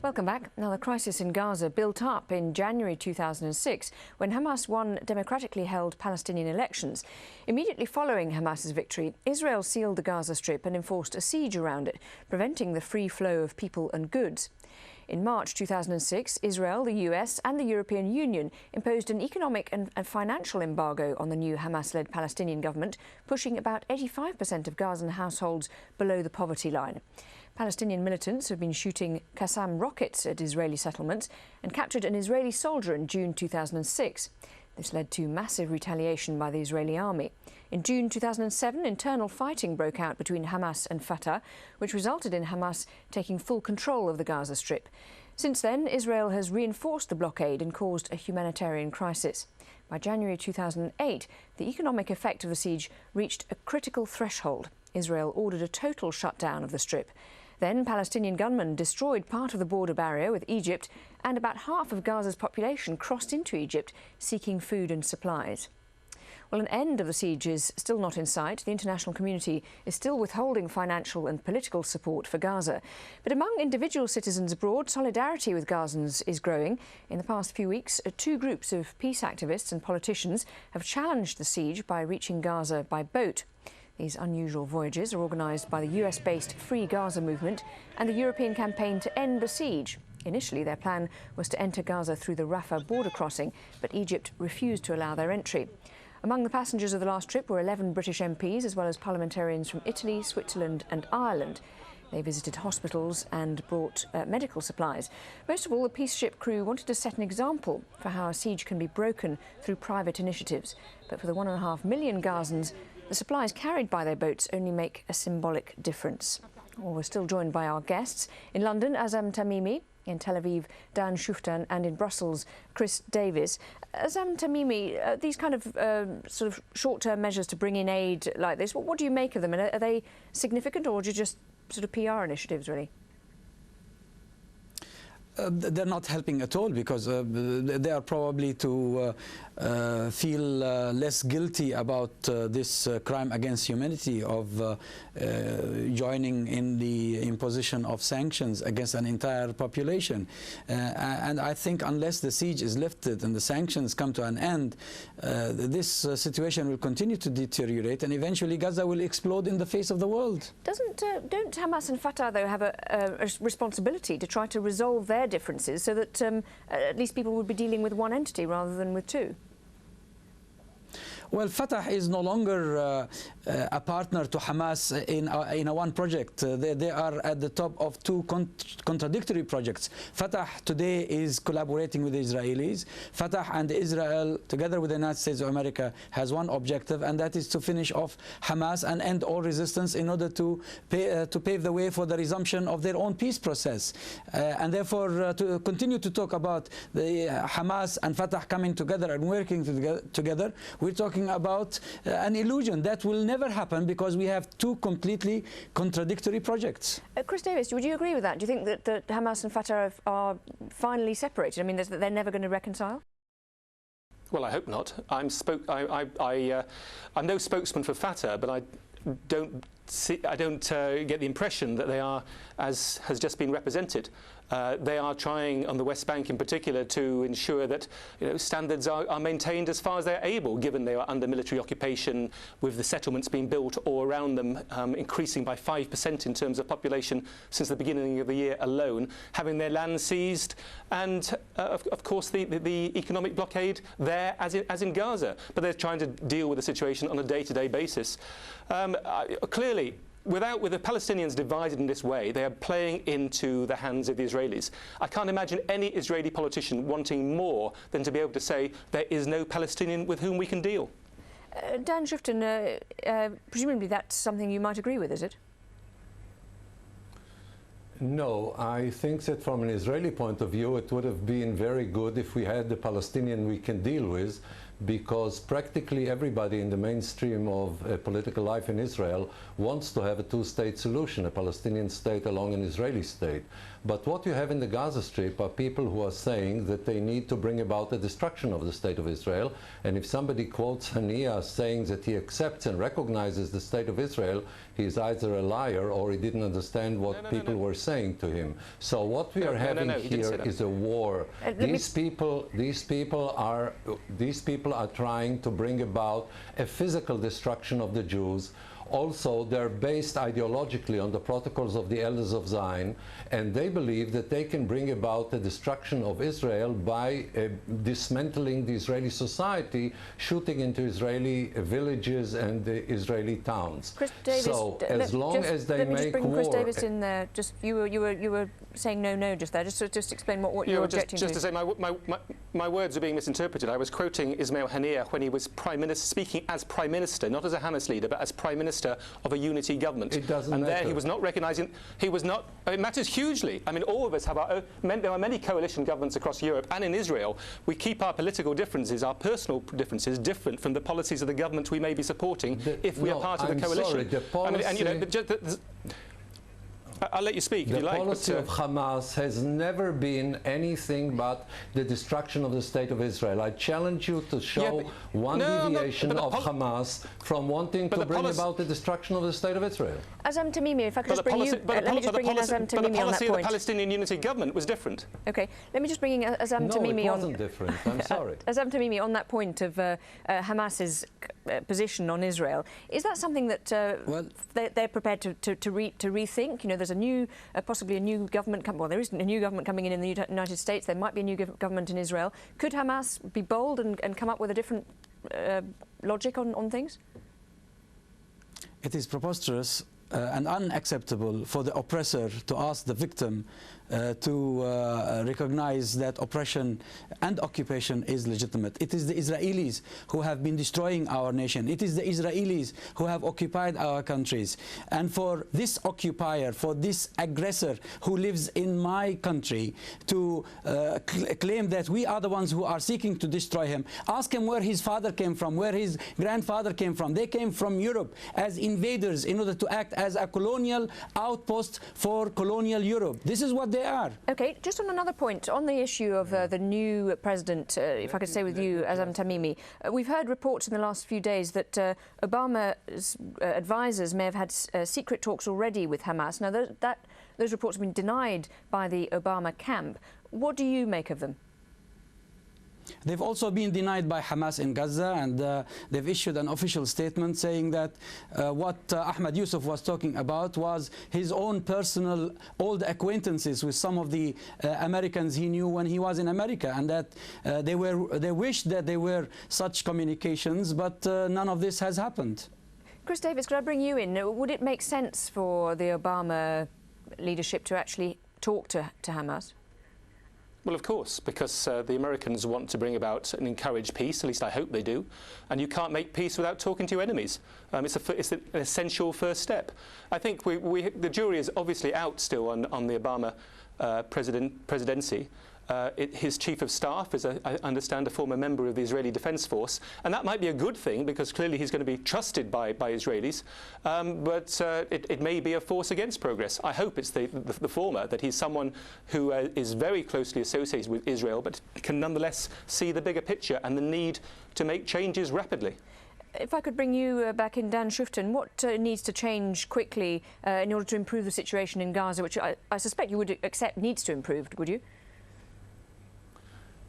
Welcome back. Now, the crisis in Gaza built up in January 2006 when Hamas won democratically held Palestinian elections. Immediately following Hamas's victory, Israel sealed the Gaza Strip and enforced a siege around it, preventing the free flow of people and goods. In March 2006, Israel, the US and the European Union imposed an economic and financial embargo on the new Hamas-led Palestinian government, pushing about 85% of Gazan households below the poverty line. Palestinian militants have been shooting Qassam rockets at Israeli settlements and captured an Israeli soldier in June 2006. This led to massive retaliation by the Israeli army. In June 2007, internal fighting broke out between Hamas and Fatah, which resulted in Hamas taking full control of the Gaza Strip. Since then, Israel has reinforced the blockade and caused a humanitarian crisis. By January 2008, the economic effect of the siege reached a critical threshold. Israel ordered a total shutdown of the Strip. Then Palestinian gunmen destroyed part of the border barrier with Egypt, and about half of Gaza's population crossed into Egypt seeking food and supplies. Well, an end of the siege is still not in sight. The international community is still withholding financial and political support for Gaza. But among individual citizens abroad, solidarity with Gazans is growing. In the past few weeks, two groups of peace activists and politicians have challenged the siege by reaching Gaza by boat. These unusual voyages are organised by the US-based Free Gaza movement and the European campaign to end the siege. Initially, their plan was to enter Gaza through the Rafah border crossing, but Egypt refused to allow their entry. Among the passengers of the last trip were 11 British MPs, as well as parliamentarians from Italy, Switzerland and Ireland. They visited hospitals and brought medical supplies. Most of all, the peace ship crew wanted to set an example for how a siege can be broken through private initiatives. But for the 1.5 million Gazans, the supplies carried by their boats only make a symbolic difference. Well, we're still joined by our guests. In London, Azam Tamimi. In Tel Aviv, Dan Shuftan. And in Brussels, Chris Davis. Azam Tamimi, these kind of sort of short-term measures to bring in aid like this, what do you make of them? And are they significant, or are you just sort of PR initiatives, really? They're not helping at all, because they are probably to feel less guilty about this crime against humanity of joining in the imposition of sanctions against an entire population. And I think unless the siege is lifted and the sanctions come to an end, this situation will continue to deteriorate, and eventually Gaza will explode in the face of the world. Don't Hamas and Fatah, though, have a responsibility to try to resolve their differences so that at least people would be dealing with one entity rather than with two? Well, Fatah is no longer a partner to Hamas in a one project. They are at the top of two contradictory projects. Fatah today is collaborating with the Israelis. Fatah and Israel, together with the United States of America, has one objective, and that is to finish off Hamas and end all resistance in order to pave the way for the resumption of their own peace process. And therefore, to continue to talk about the Hamas and Fatah coming together and working together, we're talking about an illusion that will never happen, because we have two completely contradictory projects. Chris Davis, would you agree with that? Do you think that Hamas and Fatah are finally separated? I mean, they're never going to reconcile? Well, I hope not. I'm no spokesman for Fatah, but I don't get the impression that they are, as has just been represented. They are trying, on the West Bank in particular, to ensure that standards are maintained as far as they're able, given they are under military occupation, with the settlements being built all around them, increasing by 5% in terms of population since the beginning of the year alone, having their land seized, and of course the economic blockade there as in Gaza. But they're trying to deal with the situation on a day-to-day basis. Clearly, with the Palestinians divided in this way, they are playing into the hands of the Israelis. I can't imagine any Israeli politician wanting more than to be able to say there is no Palestinian with whom we can deal. Dan Shuftan, presumably that's something you might agree with, is it? No, I think that from an Israeli point of view, it would have been very good if we had the Palestinian we can deal with, because practically everybody in the mainstream of political life in Israel wants to have a two-state solution, a Palestinian state along an Israeli state. But what you have in the Gaza Strip are people who are saying that they need to bring about the destruction of the state of Israel. And if somebody quotes Haniya saying that he accepts and recognizes the state of Israel, he is either a liar or he didn't understand what people were saying to him. So what we are having here is a war. These people are trying to bring about a physical destruction of the Jews. Also, they're based ideologically on the protocols of the Elders of Zion, and they believe that they can bring about the destruction of Israel by dismantling the Israeli society, shooting into Israeli villages and the Israeli towns. Chris Davis, so as long as they let me make just bring war, Chris Davis in there. Just you were saying no just there. Just explain what you're objecting just to. Just to say, my words are being misinterpreted. I was quoting Ismail Haniyeh when he was Prime Minister, speaking as Prime Minister, not as a Hamas leader, but as Prime Minister of a unity government. It doesn't and matter. there he was not recognising, he was not, it matters hugely. I mean, all of us have our own, there are many coalition governments across Europe and in Israel. We keep our political differences, our personal differences, different from the policies of the government we may be supporting if we are part of the coalition. Sorry, the policy, I mean, and, you know, I'll let you speak if you like. The policy of Hamas has never been anything but the destruction of the state of Israel. I challenge you to show one deviation of Hamas from wanting to bring about the destruction of the state of Israel. Azam Tamimi, if I could just bring you, let me just bring in Azam Tamimi on that point. But the policy of the Palestinian unity government was different. Okay, let me just bring in Azam Tamimi on... No, it wasn't different, I'm sorry. Azam Tamimi, on that point of Hamas's position on Israel, is that something that they're prepared to rethink? You know, there's a new, possibly a new government, well, there isn't a new government coming in the United States, there might be a new government in Israel. Could Hamas be bold and come up with a different logic on things? It is preposterous and unacceptable for the oppressor to ask the victim to recognize that oppression and occupation is legitimate. It is the Israelis who have been destroying our nation. It is the Israelis who have occupied our countries. And for this occupier, for this aggressor who lives in my country to claim that we are the ones who are seeking to destroy him, ask him where his father came from, where his grandfather came from. They came from Europe as invaders in order to act as a colonial outpost for colonial Europe. This is what they are. Okay, just on another point, on the issue of the new president, if I could stay with you, Azam Tamimi, we've heard reports in the last few days that Obama's advisors may have had secret talks already with Hamas. Now, those reports have been denied by the Obama camp. What do you make of them? They've also been denied by Hamas in Gaza, and they've issued an official statement saying that what Ahmed Yusuf was talking about was his own personal old acquaintances with some of the Americans he knew when he was in America, and that they wished that there were such communications, but none of this has happened. Chris Davis, could I bring you in? Would it make sense for the Obama leadership to actually talk to Hamas? Well, of course, because the Americans want to bring about and encourage peace, at least I hope they do, and you can't make peace without talking to your enemies. It's an essential first step. I think the jury is obviously out still on the Obama presidency. His chief of staff is, I understand, a former member of the Israeli Defense Force, and that might be a good thing because clearly he's going to be trusted by Israelis, but it may be a force against progress. I hope it's the former, that he's someone who is very closely associated with Israel, but can nonetheless see the bigger picture and the need to make changes rapidly. If I could bring you back in, Dan Shufton, what needs to change quickly in order to improve the situation in Gaza, which I suspect you would accept needs to improve, would you?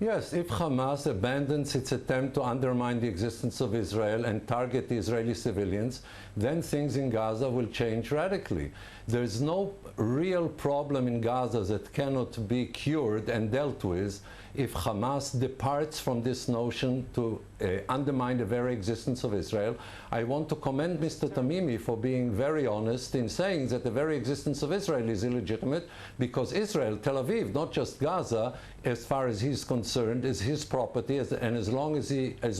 Yes, if Hamas abandons its attempt to undermine the existence of Israel and target the Israeli civilians, then things in Gaza will change radically. There's no real problem in Gaza that cannot be cured and dealt with if Hamas departs from this notion to undermine the very existence of Israel. I want to commend Mr. Tamimi for being very honest in saying that the very existence of Israel is illegitimate, because Israel, Tel Aviv, not just Gaza, as far as he's concerned, is his property, and as long as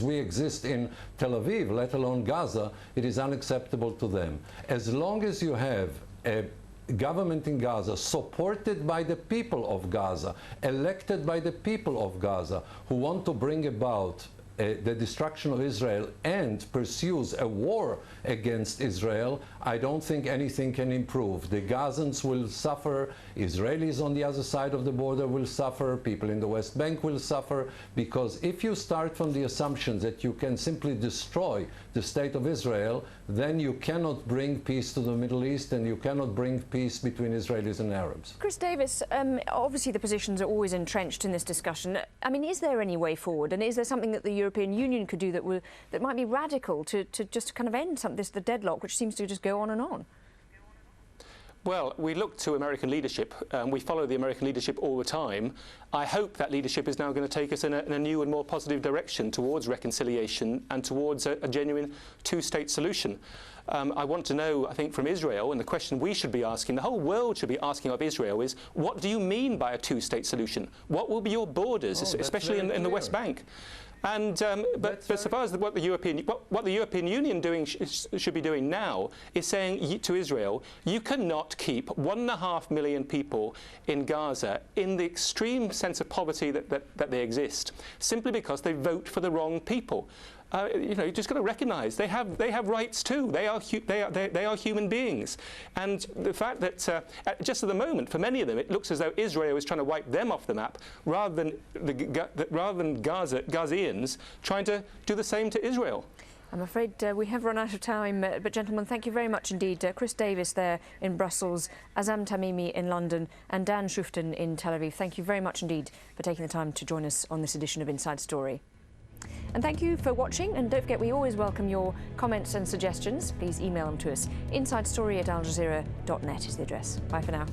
we exist in Tel Aviv, let alone Gaza, it is unacceptable to them. As long as you have a government in Gaza supported by the people of Gaza, elected by the people of Gaza, who want to bring about the destruction of Israel and pursues a war against Israel, I don't think anything can improve. The Gazans will suffer, Israelis on the other side of the border will suffer, people in the West Bank will suffer, because if you start from the assumption that you can simply destroy the state of Israel, then you cannot bring peace to the Middle East and you cannot bring peace between Israelis and Arabs. Chris Davis, obviously the positions are always entrenched in this discussion. I mean, is there any way forward, and is there something that the European Union could do that might be radical to just kind of end the deadlock which seems to just go on and on? Well, we look to American leadership. We follow the American leadership all the time. I hope that leadership is now going to take us in a new and more positive direction towards reconciliation and towards a genuine two-state solution. I want to know, I think, from Israel, and the question we should be asking, the whole world should be asking of Israel is, what do you mean by a two-state solution? What will be your borders, especially in the West Bank? And but so far as what the European Union should be doing now is saying to Israel, you cannot keep 1.5 million people in Gaza in the extreme sense of poverty that they exist, simply because they vote for the wrong people. You know, you just got to recognise they have rights too. They are human beings, and the fact that just at the moment, for many of them, it looks as though Israel is trying to wipe them off the map, rather than Gazians trying to do the same to Israel. I'm afraid we have run out of time, but gentlemen, thank you very much indeed. Chris Davis there in Brussels, Azam Tamimi in London, and Dan Schuften in Tel Aviv. Thank you very much indeed for taking the time to join us on this edition of Inside Story. And thank you for watching, and don't forget we always welcome your comments and suggestions. Please email them to us. InsideStory@aljazeera.net is the address. Bye for now.